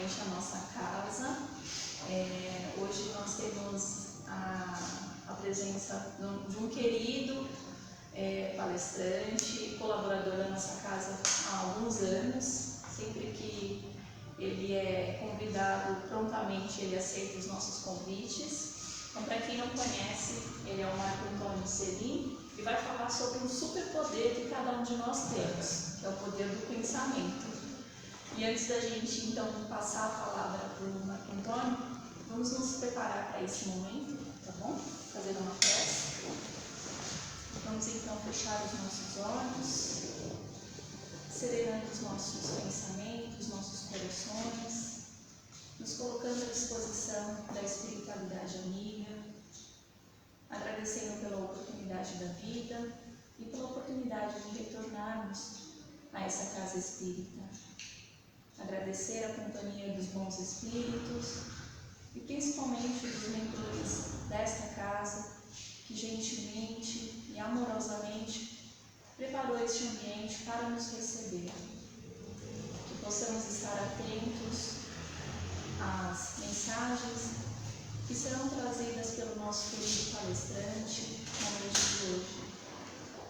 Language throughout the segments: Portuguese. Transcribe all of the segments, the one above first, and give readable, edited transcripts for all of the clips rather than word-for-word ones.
novamente a nossa casa. Hoje nós temos a presença de um querido palestrante, colaborador da nossa casa há alguns anos. Sempre que ele é convidado, prontamente ele aceita os nossos convites. Então, para quem não conhece, ele é o Marco Antônio Selim e vai falar sobre um superpoder que cada um de nós temos, que é o poder do pensamento. E antes da gente, então, passar a palavra para o Marco Antônio, vamos nos preparar para esse momento, tá bom? Fazer uma prece. Vamos, então, fechar os nossos olhos, serenando os nossos pensamentos, nossos corações, nos colocando à disposição da espiritualidade amiga, agradecendo pela oportunidade da vida e pela oportunidade de retornarmos a essa casa espírita. Agradecer a companhia dos bons espíritos e principalmente dos mentores desta casa que gentilmente e amorosamente preparou este ambiente para nos receber. Que possamos estar atentos às mensagens que serão trazidas pelo nosso querido palestrante na noite de hoje.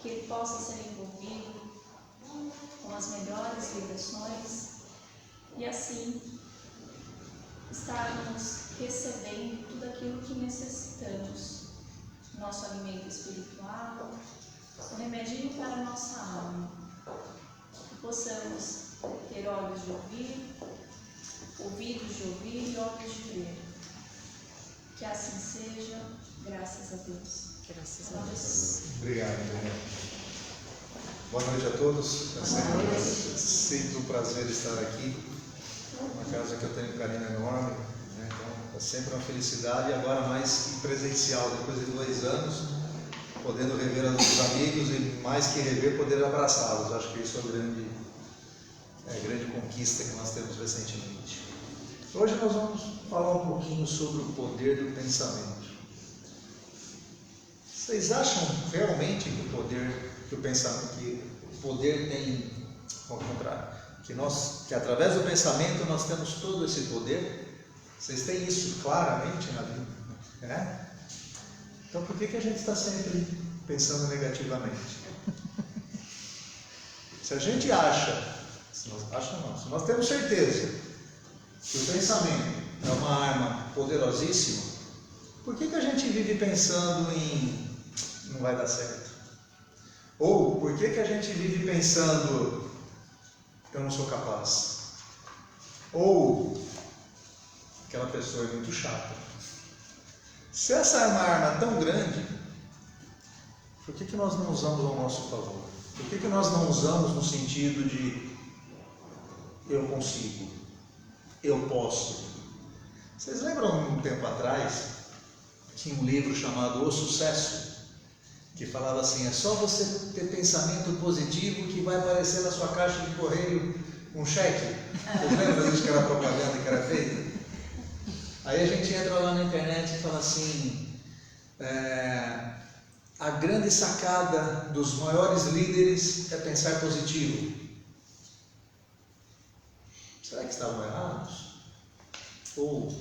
Que ele possa ser envolvido com as melhores vibrações e assim estarmos recebendo tudo aquilo que necessitamos, nosso alimento espiritual, o remedinho para a nossa alma. Que possamos ter olhos de ouvir, ouvidos de ouvir e olhos de ver. Que assim seja, graças a Deus. Graças a Deus. Obrigado. Boa noite a todos. É sempre um prazer estar aqui. Uma casa que eu tenho um carinho enorme, né? Então é sempre uma felicidade, e agora mais presencial, depois de 2 anos, podendo rever os amigos e mais que rever, poder abraçá-los. Acho que isso é a grande conquista que nós temos recentemente. Hoje nós vamos falar um pouquinho sobre o poder do pensamento. Vocês acham realmente que o poder tem, ao contrário, que através do pensamento nós temos todo esse poder? Vocês têm isso claramente na vida, né? Então por que a gente está sempre pensando negativamente? Se a gente se nós temos certeza que o pensamento é uma arma poderosíssima, por que a gente vive pensando em não vai dar certo? Ou por que a gente vive pensando eu não sou capaz? Ou aquela pessoa é muito chata? Se essa é uma arma tão grande, por que nós não usamos ao nosso favor? Por que nós não usamos no sentido de eu consigo, eu posso? Vocês lembram um tempo atrás, tinha um livro chamado O Sucesso, que falava assim, é só você ter pensamento positivo que vai aparecer na sua caixa de correio um cheque. Vocês lembram disso, que era propaganda que era feita? Aí a gente entra lá na internet e fala assim, a grande sacada dos maiores líderes é pensar positivo. Será que estavam errados? Ou,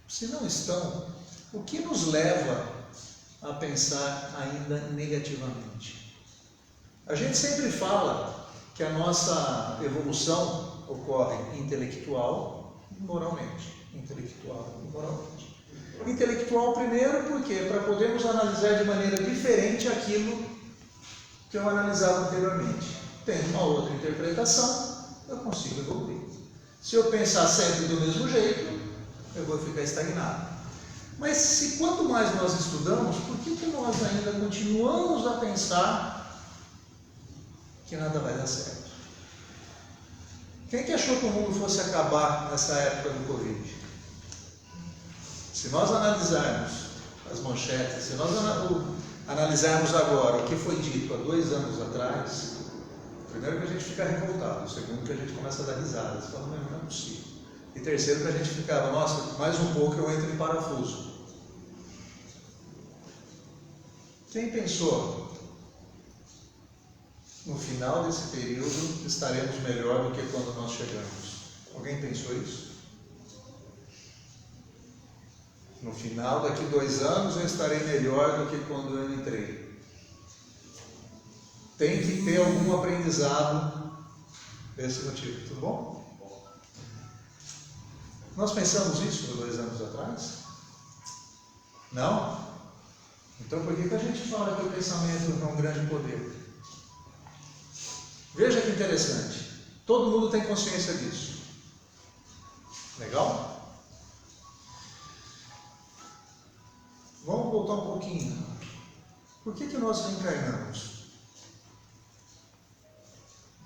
se não estão, o que nos leva a pensar ainda negativamente? A gente sempre fala que a nossa evolução ocorre intelectual e moralmente. Intelectual primeiro, porque para podermos analisar de maneira diferente aquilo que eu analisava anteriormente. Tem uma outra interpretação, eu consigo evoluir. Se eu pensar sempre do mesmo jeito, eu vou ficar estagnado. Mas se quanto mais nós estudamos, por que nós ainda continuamos a pensar que nada vai dar certo? Quem que achou que o mundo fosse acabar nessa época do Covid? Se nós analisarmos as manchetes, se nós analisarmos agora o que foi dito há 2 anos atrás, primeiro que a gente fica revoltado, segundo que a gente começa a dar risada, você fala, não é possível. E terceiro que a gente ficava, nossa, mais um pouco eu entro em parafuso. Quem pensou, no final desse período estaremos melhor do que quando nós chegamos? Alguém pensou isso? No final, daqui 2 anos, eu estarei melhor do que quando eu entrei. Tem que ter algum aprendizado desse motivo, tudo bom? Nós pensamos isso há 2 anos atrás? Não? Então por que a gente fala que o pensamento é um grande poder? Veja que interessante. Todo mundo tem consciência disso. Legal? Vamos voltar um pouquinho. Por que nós reencarnamos?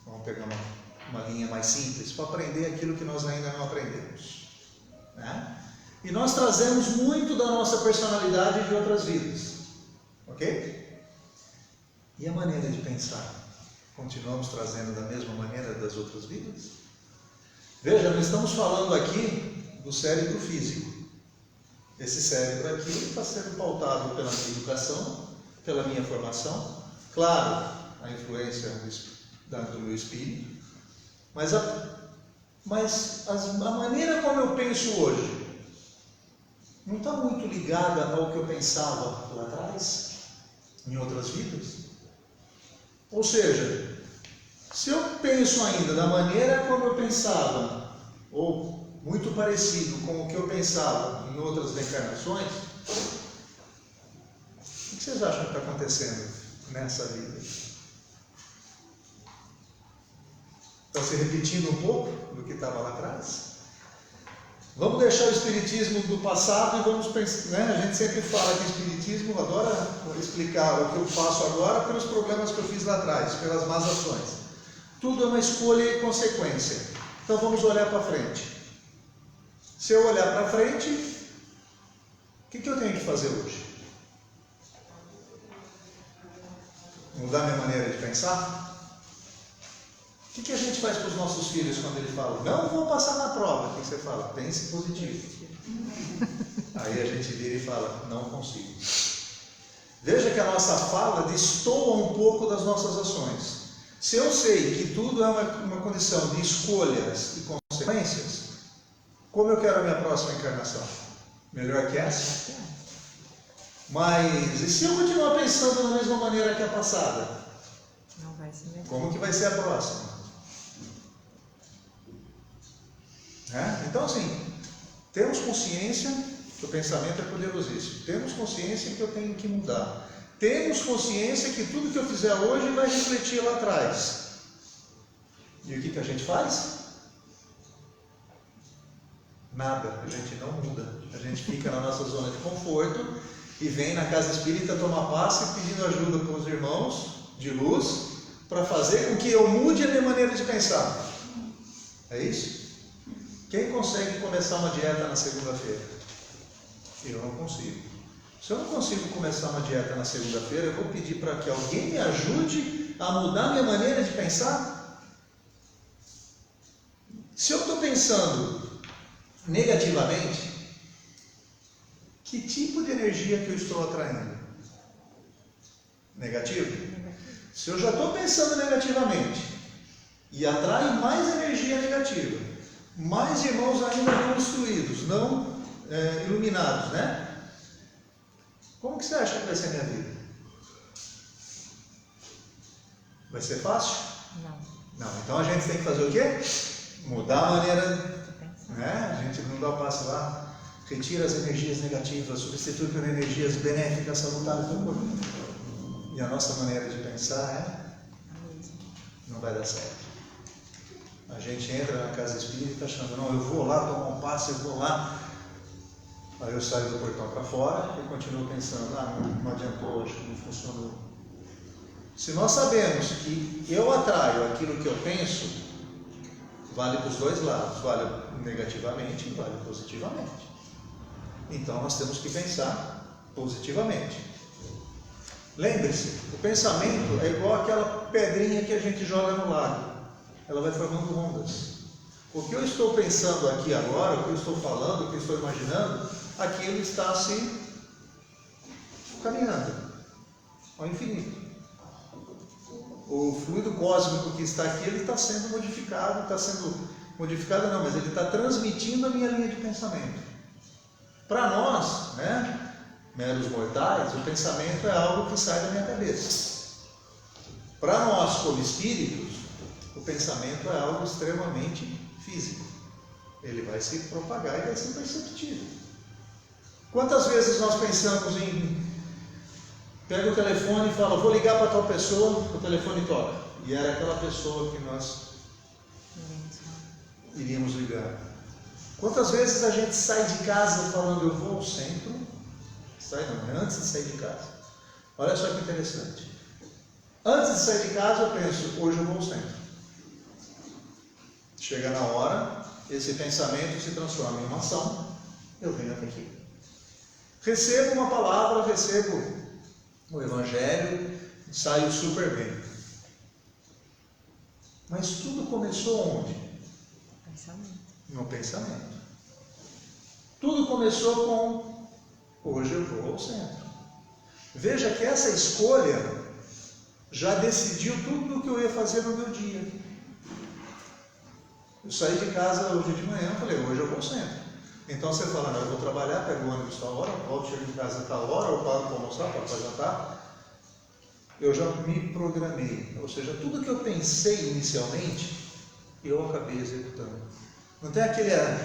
Vamos pegar uma linha mais simples para aprender aquilo que nós ainda não aprendemos. Né? E nós trazemos muito da nossa personalidade de outras vidas. Ok? E a maneira de pensar? Continuamos trazendo da mesma maneira das outras vidas? Veja, nós estamos falando aqui do cérebro físico. Esse cérebro aqui está sendo pautado pela minha educação, pela minha formação, claro, a influência do meu espírito, mas a maneira como eu penso hoje não está muito ligada ao que eu pensava lá atrás, em outras vidas. Ou seja, se eu penso ainda da maneira como eu pensava, ou muito parecido com o que eu pensava em outras reencarnações, o que vocês acham que está acontecendo nessa vida? Está se repetindo um pouco do que estava lá atrás? Vamos deixar o espiritismo do passado e vamos pensar, né? A gente sempre fala que o espiritismo adora explicar o que eu faço agora pelos problemas que eu fiz lá atrás, pelas más ações. Tudo é uma escolha e consequência. Então vamos olhar para frente. Se eu olhar para frente, o que eu tenho que fazer hoje? Mudar minha maneira de pensar? O que a gente faz para os nossos filhos quando eles falam, não vou passar na prova? O que você fala? Pense positivo. Aí a gente vira e fala, não consigo. Veja que a nossa fala destoa um pouco das nossas ações. Se eu sei que tudo é uma condição de escolhas e consequências, como eu quero a minha próxima encarnação? Melhor que essa? Mas, e se eu continuar pensando da mesma maneira que a passada? Não vai ser melhor. Como que vai ser a próxima? Então, assim, temos consciência que o pensamento é poderosíssimo. Temos consciência que eu tenho que mudar. Temos consciência que tudo que eu fizer hoje vai refletir lá atrás. E o que a gente faz? Nada. A gente não muda. A gente fica na nossa zona de conforto e vem na casa espírita tomar passe pedindo ajuda com os irmãos de luz para fazer com que eu mude a minha maneira de pensar. É isso? Quem consegue começar uma dieta na segunda-feira? Eu não consigo. Se eu não consigo começar uma dieta na segunda-feira, eu vou pedir para que alguém me ajude a mudar minha maneira de pensar? Se eu estou pensando negativamente, que tipo de energia que eu estou atraindo? Negativo? Se eu já estou pensando negativamente e atraio mais energia negativa, mais irmãos ainda não instruídos, não iluminados, né? Como que você acha que vai ser a minha vida? Vai ser fácil? Não. Não. Então a gente tem que fazer o quê? Mudar a maneira, né? A gente não dá o passo lá, retira as energias negativas, substitui por energias benéficas, salutares do corpo. E a nossa maneira de pensar não vai dar certo. A gente entra na casa espírita achando, não, eu vou lá tomar um passe, eu vou lá. Aí eu saio do portão para fora e continuo pensando, não adiantou hoje, não funcionou. Se nós sabemos que eu atraio aquilo que eu penso, vale para os dois lados, vale negativamente e vale positivamente. Então nós temos que pensar positivamente. Lembre-se, o pensamento é igual aquela pedrinha que a gente joga no lago. Ela vai formando ondas. O que eu estou pensando aqui agora, o que eu estou falando, o que eu estou imaginando, aquilo está se caminhando ao infinito. O fluido cósmico que está aqui, ele está sendo modificado, mas ele está transmitindo a minha linha de pensamento. Para nós, né, meros mortais, o pensamento é algo que sai da minha cabeça. Para nós, como espíritos, o pensamento é algo extremamente físico. Ele vai se propagar e vai ser perceptível. Quantas vezes nós pensamos em... Pega o telefone e fala, vou ligar para tal pessoa, o telefone toca. E era aquela pessoa que nós iríamos ligar. Quantas vezes a gente sai de casa falando, eu vou ao centro, antes de sair de casa. Olha só que interessante. Antes de sair de casa eu penso, hoje eu vou ao centro. Chega na hora, esse pensamento se transforma em uma ação, eu venho até aqui. Recebo uma palavra, recebo o Evangelho, saio super bem. Mas tudo começou onde? Pensamento. No pensamento. Tudo começou com hoje eu vou ao centro. Veja que essa escolha já decidiu tudo o que eu ia fazer no meu dia. Eu saí de casa hoje de manhã e falei, hoje eu vou ao centro. Então você fala, não, eu vou trabalhar, pego o ônibus tal hora, volto, chego em casa tal hora, eu paro para almoçar, paro para jantar. Eu já me programei. Ou seja, tudo que eu pensei inicialmente, eu acabei executando. Não tem aquelas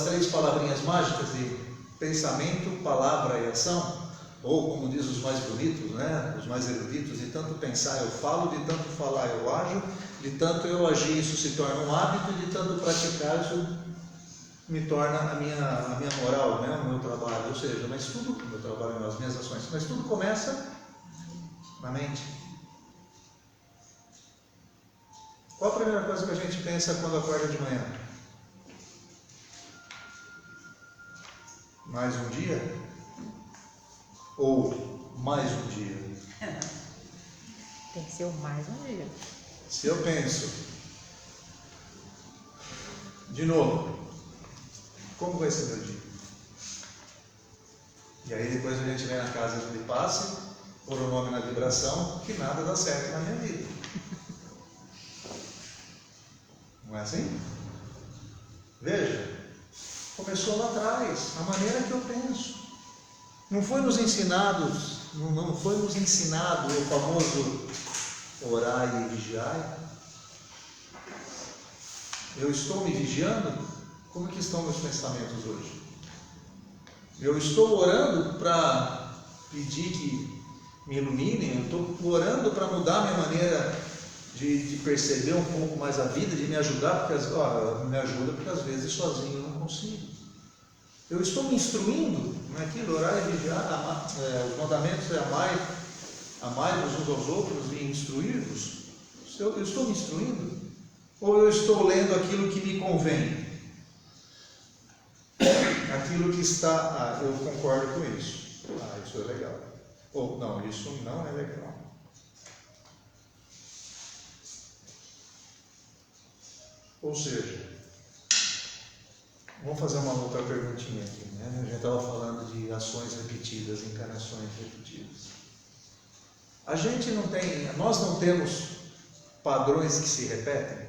3 palavrinhas mágicas de pensamento, palavra e ação? Ou, como diz os mais bonitos, né? Os mais eruditos, de tanto pensar eu falo, de tanto falar eu ajo, de tanto eu agir isso se torna um hábito, e de tanto praticar isso me torna a minha moral, né? O meu trabalho. Ou seja, mas tudo, o meu trabalho, as minhas ações, mas tudo começa na mente. Qual a primeira coisa que a gente pensa quando acorda de manhã? Mais um dia? Ou mais um dia? Tem que ser o mais um dia. Se eu penso, de novo, como vai ser meu dia? E aí depois a gente vem na casa de passe, pôr o nome na vibração, que nada dá certo na minha vida. Não é assim? Veja, começou lá atrás, a maneira que eu penso. Não foi nos ensinado o famoso orai e vigiai. Eu estou me vigiando? Como que estão meus pensamentos hoje? Eu estou orando para pedir que me iluminem, eu estou orando para mudar a minha maneira de perceber um pouco mais a vida, de me ajudar, porque me ajuda porque às vezes sozinho eu não consigo. Eu estou me instruindo naquilo, orar e vigiar, os mandamentos é amai-vos uns aos outros e instruir-vos. Eu estou me instruindo? Ou eu estou lendo aquilo que me convém? Aquilo que está, eu concordo com isso. Isso é legal. Ou não, isso não é legal. Ou seja, vamos fazer uma outra perguntinha aqui, né? A gente estava falando de ações repetidas, encarnações repetidas. Nós não temos padrões que se repetem.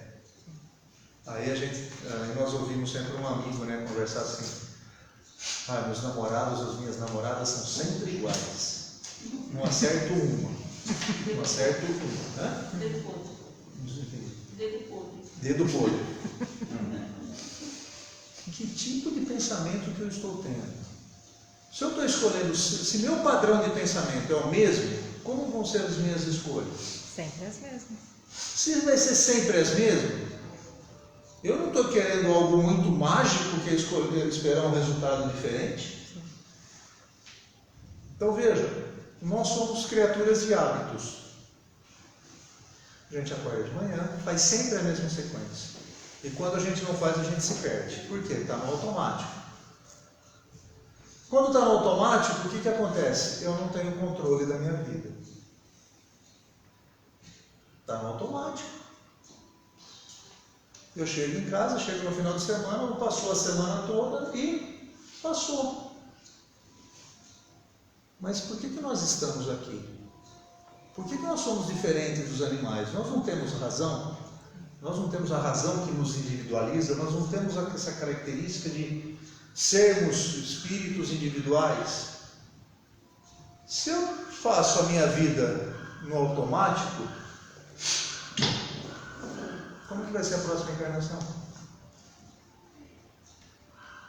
Aí nós ouvimos sempre um amigo, né, conversar assim: meus namorados, as minhas namoradas são sempre iguais. Não acerto uma. Não acerto uma. Hã? Dedo podre. Dedo podre. Dedo podre. Que tipo de pensamento que eu estou tendo? Se eu estou escolhendo, se meu padrão de pensamento é o mesmo, como vão ser as minhas escolhas? Sempre as mesmas. Se vai ser sempre as mesmas, eu não estou querendo algo muito mágico que é esperar um resultado diferente. Sim. Então veja, nós somos criaturas de hábitos. A gente acorda de manhã, faz sempre a mesma sequência. E quando a gente não faz, a gente se perde. Por quê? Está no automático. Quando está no automático, o que acontece? Eu não tenho controle da minha vida. Está no automático. Eu chego em casa, chego no final de semana, passou a semana toda e passou. Mas por que nós estamos aqui? Por que nós somos diferentes dos animais? Nós não temos razão? Nós não temos a razão que nos individualiza? Nós não temos essa característica de sermos espíritos individuais, se eu faço a minha vida no automático, como que vai ser a próxima encarnação?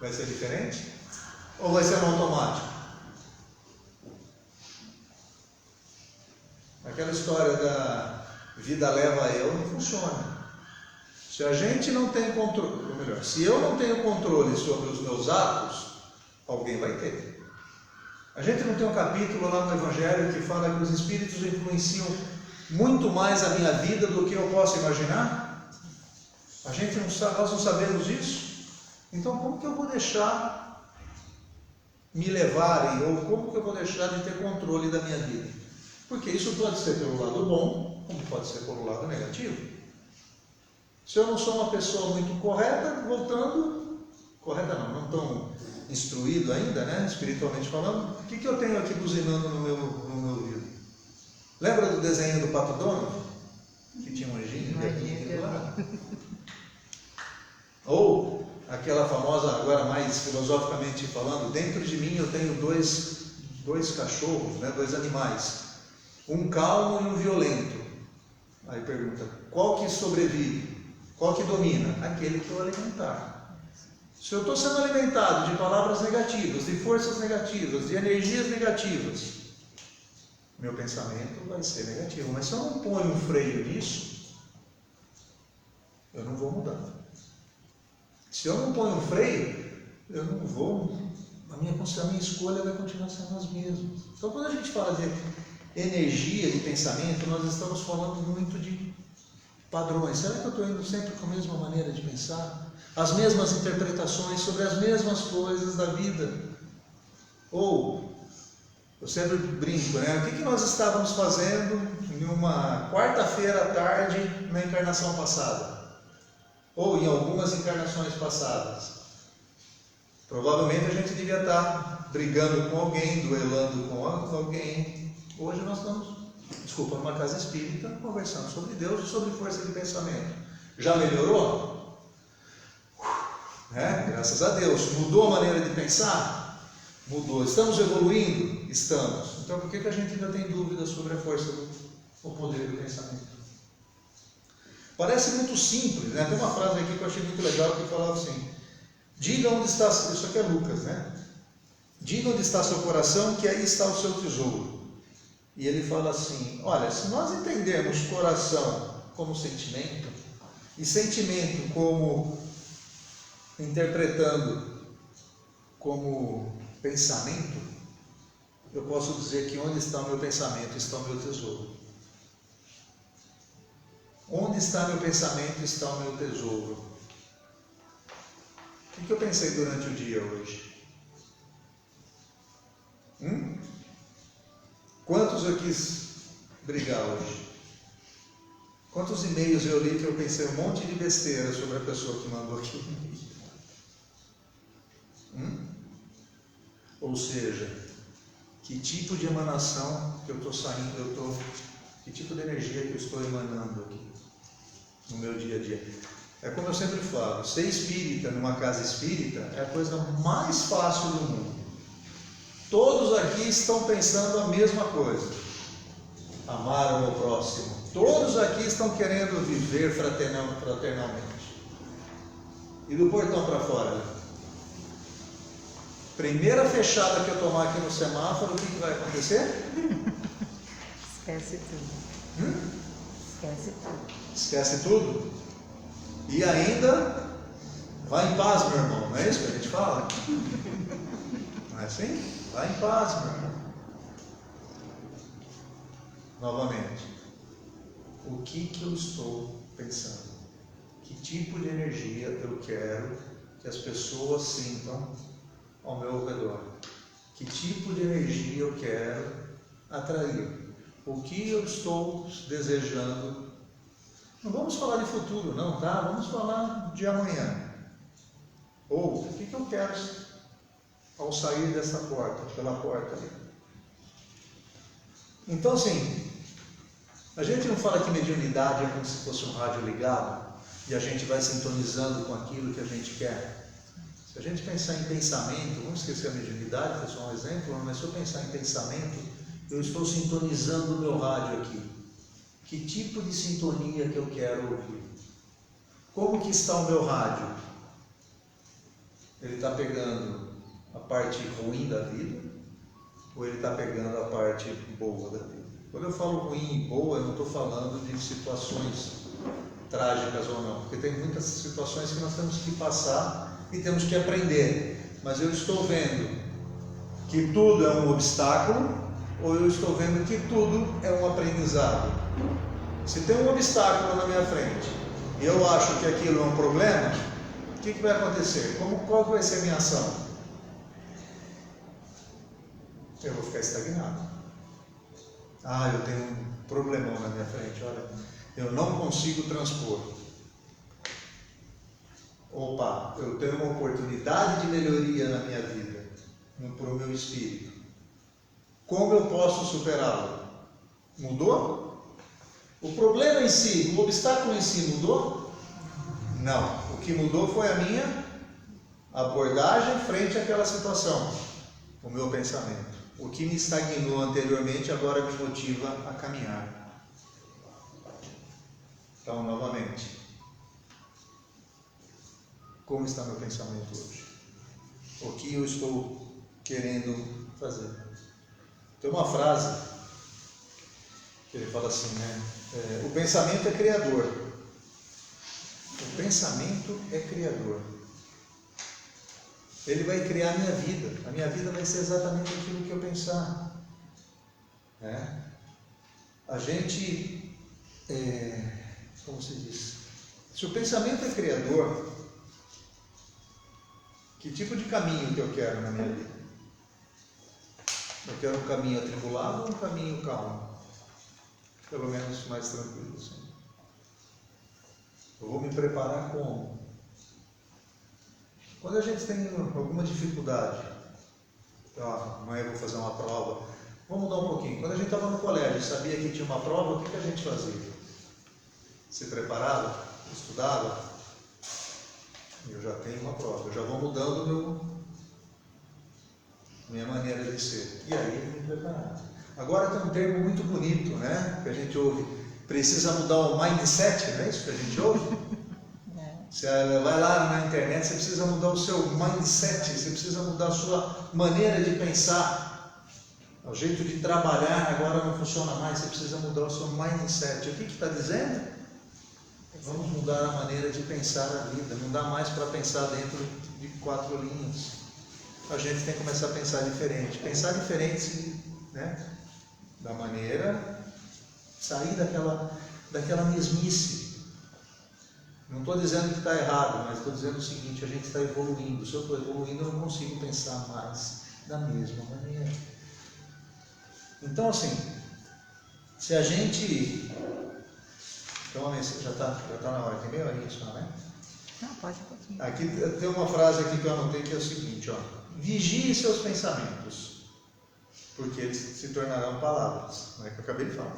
Vai ser diferente? Ou vai ser no automático? Aquela história da vida leva eu não funciona. Se a gente não tem controle, ou melhor, se eu não tenho controle sobre os meus atos, alguém vai ter. A gente não tem um capítulo lá no Evangelho que fala que os espíritos influenciam muito mais a minha vida do que eu posso imaginar? A gente não sabe, nós não sabemos disso? Então como que eu vou deixar me levarem, ou como que eu vou deixar de ter controle da minha vida? Porque isso pode ser pelo lado bom, como pode ser pelo lado negativo. Se eu não sou uma pessoa muito correta, correta não tão instruído ainda, né, espiritualmente falando, o que eu tenho aqui buzinando no meu ouvido? Lembra do desenho do Pato Donald? Que tinha um anjinho aqui lá? Ou aquela famosa, agora mais filosoficamente falando, dentro de mim eu tenho dois cachorros, né, dois animais, um calmo e um violento. Aí pergunta, qual que sobrevive? Qual que domina? Aquele que eu alimentar. Se eu estou sendo alimentado de palavras negativas, de forças negativas, de energias negativas, meu pensamento vai ser negativo. Mas se eu não ponho um freio nisso, eu não vou mudar. Se eu não ponho um freio, eu não vou, a minha escolha vai continuar sendo as mesmas. Então quando a gente fala de energia de pensamento, nós estamos falando muito de padrões. Será que eu estou indo sempre com a mesma maneira de pensar? As mesmas interpretações sobre as mesmas coisas da vida? Ou, eu sempre brinco, né? O que nós estávamos fazendo em uma quarta-feira à tarde na encarnação passada? Ou em algumas encarnações passadas? Provavelmente a gente devia estar brigando com alguém, duelando com alguém. Hoje nós estamos, numa casa espírita, conversando sobre Deus e sobre força de pensamento. Já melhorou? Graças a Deus. Mudou a maneira de pensar? Mudou. Estamos evoluindo? Estamos. Então por que a gente ainda tem dúvidas sobre a força do poder do pensamento? Parece muito simples, né? Tem uma frase aqui que eu achei muito legal que falava assim: diga onde está, isso aqui é Lucas, né? Diga onde está seu coração, que aí está o seu tesouro. E ele fala assim, olha, se nós entendermos coração como sentimento, e sentimento como interpretando como pensamento, eu posso dizer que onde está o meu pensamento está o meu tesouro. Onde está meu pensamento está o meu tesouro. O que eu pensei durante o dia hoje? Quantos eu quis brigar hoje? Quantos e-mails eu li que eu pensei um monte de besteira sobre a pessoa que mandou aqui o e-mail? Ou seja, que tipo de emanação que eu estou saindo, que tipo de energia que eu estou emanando aqui no meu dia a dia? É como eu sempre falo, ser espírita numa casa espírita é a coisa mais fácil do mundo. Todos aqui estão pensando a mesma coisa, amar o meu próximo. Todos aqui estão querendo viver fraternalmente. E do portão para fora? Primeira fechada que eu tomar aqui no semáforo, o que vai acontecer? Esquece tudo. Esquece tudo. Esquece tudo? E ainda vai em paz, meu irmão. Não é isso que a gente fala? Não é assim? Vai em paz, meu irmão. Novamente, o que eu estou pensando? Que tipo de energia eu quero que as pessoas sintam ao meu redor? Que tipo de energia eu quero atrair? O que eu estou desejando? Não vamos falar de futuro, não, tá? Vamos falar de amanhã. Ou o que eu quero ao sair dessa porta, pela porta ali. Então, assim, a gente não fala que mediunidade é como se fosse um rádio ligado e a gente vai sintonizando com aquilo que a gente quer. Se a gente pensar em pensamento, vamos esquecer a mediunidade, que é só um exemplo, mas se eu pensar em pensamento, eu estou sintonizando o meu rádio aqui. Que tipo de sintonia que eu quero ouvir? Como que está o meu rádio? Ele está pegando a parte ruim da vida ou ele está pegando a parte boa da vida? Quando eu falo ruim e boa, eu não estou falando de situações trágicas ou não, porque tem muitas situações que nós temos que passar e temos que aprender. Mas eu estou vendo que tudo é um obstáculo ou eu estou vendo que tudo é um aprendizado? Se tem um obstáculo na minha frente e eu acho que aquilo é um problema, o que vai acontecer? Qual vai ser a minha ação? Eu vou ficar estagnado. Ah, eu tenho um problemão na minha frente, olha, eu não consigo transpor. Opa, eu tenho uma oportunidade de melhoria na minha vida, para o meu espírito. Como eu posso superá-lo? Mudou? O problema em si, o obstáculo em si mudou? Não. O que mudou foi a minha abordagem frente àquela situação, o meu pensamento. O que me estagnou anteriormente agora me motiva a caminhar. Então, novamente, como está meu pensamento hoje? O que eu estou querendo fazer? Tem uma frase que ele fala assim, né? O pensamento é criador. O pensamento é criador. Ele vai criar a minha vida. A minha vida vai ser exatamente aquilo que eu pensar. A gente, como se diz? Se o pensamento é criador, que tipo de caminho que eu quero na minha vida? Eu quero um caminho atribulado ou um caminho calmo? Pelo menos mais tranquilo, assim. Eu vou me preparar como? Quando a gente tem alguma dificuldade, amanhã eu vou fazer uma prova, vamos mudar um pouquinho. Quando a gente estava no colégio e sabia que tinha uma prova, o que a gente fazia? Se preparava? Estudava? Eu já tenho uma prova, eu já vou mudando minha maneira de ser. E aí eu me preparar. Agora tem um termo muito bonito, né? Que a gente ouve. Precisa mudar o mindset, não é isso que a gente ouve? Você vai lá na internet, você precisa mudar o seu mindset, você precisa mudar a sua maneira de pensar. O jeito de trabalhar agora não funciona mais, você precisa mudar o seu mindset. O que está dizendo? Vamos mudar a maneira de pensar a vida, não dá mais para pensar dentro de 4 linhas. A gente tem que começar a pensar diferente. Pensar diferente, né? Da maneira, sair daquela mesmice. Não estou dizendo que está errado, mas estou dizendo o seguinte, a gente está evoluindo. Se eu estou evoluindo, eu não consigo pensar mais da mesma maneira. Então, assim, se a gente... Então, já está na hora, tem meia horinha só, né? Não, pode um pouquinho. Aqui tem uma frase aqui que eu anotei que é o seguinte, vigie seus pensamentos, porque eles se tornarão palavras, não é que eu acabei de falar.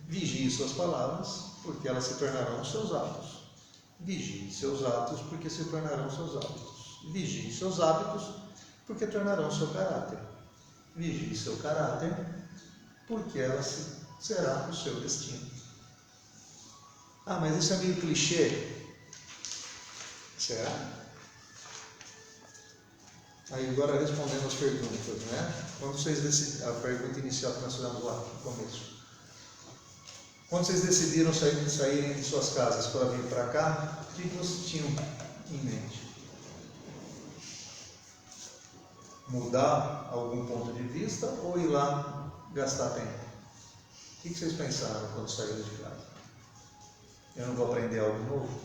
Vigie suas palavras, porque elas se tornarão seus atos. Vigie seus atos, porque se tornarão seus hábitos. Vigie seus hábitos, porque tornarão seu caráter. Vigie seu caráter, porque ela será o seu destino. Ah, mas isso é meio clichê. Será? Aí agora respondendo as perguntas, né? Quando vocês decidiram, a pergunta inicial que nós fizemos lá no começo. Quando vocês decidiram saírem de suas casas para vir para cá, o que vocês tinham em mente? Mudar algum ponto de vista ou ir lá gastar tempo? O que vocês pensaram quando saíram de casa? Eu não vou aprender algo novo?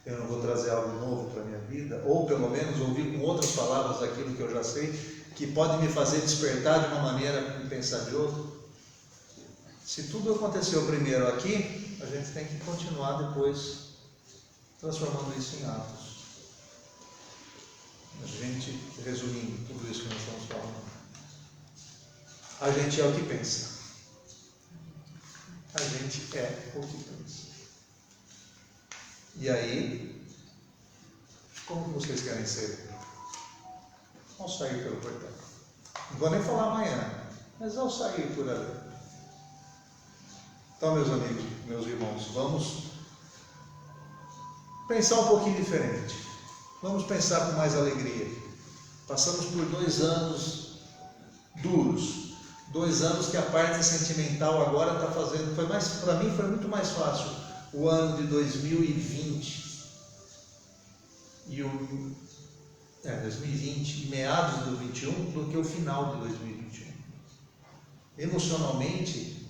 Eu não vou trazer algo novo para a minha vida? Ou pelo menos ouvir com outras palavras aquilo que eu já sei, que pode me fazer despertar de uma maneira e pensar de outra? Se tudo aconteceu primeiro aqui, a gente tem que continuar depois transformando isso em atos. A gente, resumindo tudo isso que nós estamos falando, a gente é o que pensa. A gente é o que pensa. E aí, como que vocês querem ser? ao sair pelo portão. Não vou nem falar amanhã, mas ao sair por ali. Então, meus amigos, meus irmãos, vamos pensar um pouquinho diferente. Vamos pensar com mais alegria. Passamos por 2 anos duros. 2 anos que a parte sentimental agora está fazendo. Para mim foi muito mais fácil o ano de 2020 e 2020, meados de 2021, do que o final de 2021. Emocionalmente,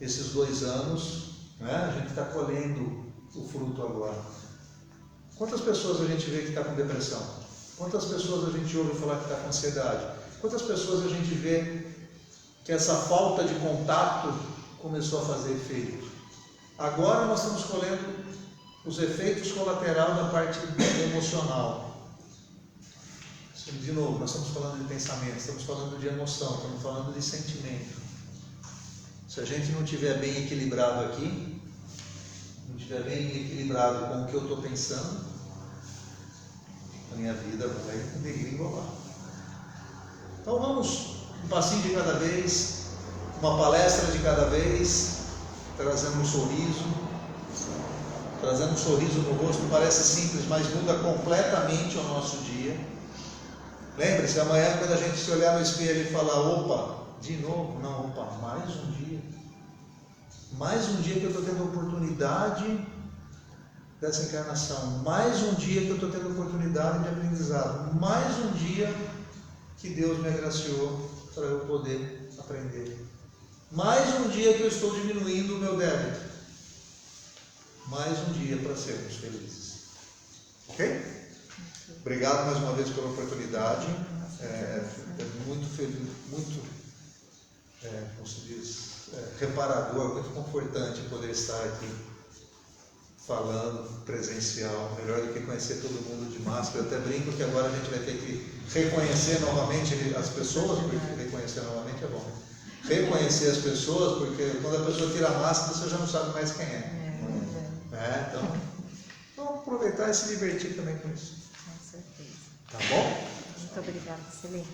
esses 2 anos, né, a gente está colhendo o fruto agora. Quantas pessoas a gente vê que está com depressão? Quantas pessoas a gente ouve falar que está com ansiedade? Quantas pessoas a gente vê que essa falta de contato começou a fazer efeito? Agora nós estamos colhendo os efeitos colaterais da parte emocional. De novo, nós estamos falando de pensamento, estamos falando de emoção, estamos falando de sentimento. Se a gente não estiver bem equilibrado aqui, não estiver bem equilibrado com o que eu estou pensando, a minha vida vai degringolar. Então vamos um passinho de cada vez, uma palestra de cada vez, trazendo um sorriso no rosto. Parece simples, mas muda completamente o nosso dia. Lembre-se, amanhã quando a gente se olhar no espelho e falar, opa, de novo, não, opa, mais um dia que eu estou tendo a oportunidade dessa encarnação, mais um dia que eu estou tendo a oportunidade de aprendizado, mais um dia que Deus me agraciou para eu poder aprender, mais um dia que eu estou diminuindo o meu débito, mais um dia para sermos felizes. Ok? Obrigado mais uma vez pela oportunidade. É muito feliz, como se diz, reparador, muito confortante poder estar aqui falando presencial, melhor do que conhecer todo mundo de máscara. Eu até brinco que agora a gente vai ter que reconhecer novamente as pessoas, porque reconhecer novamente é bom. Reconhecer as pessoas, porque quando a pessoa tira a máscara, você já não sabe mais quem é. Então, vamos aproveitar e se divertir também com isso. Com certeza. Tá bom? Muito obrigada, Celene.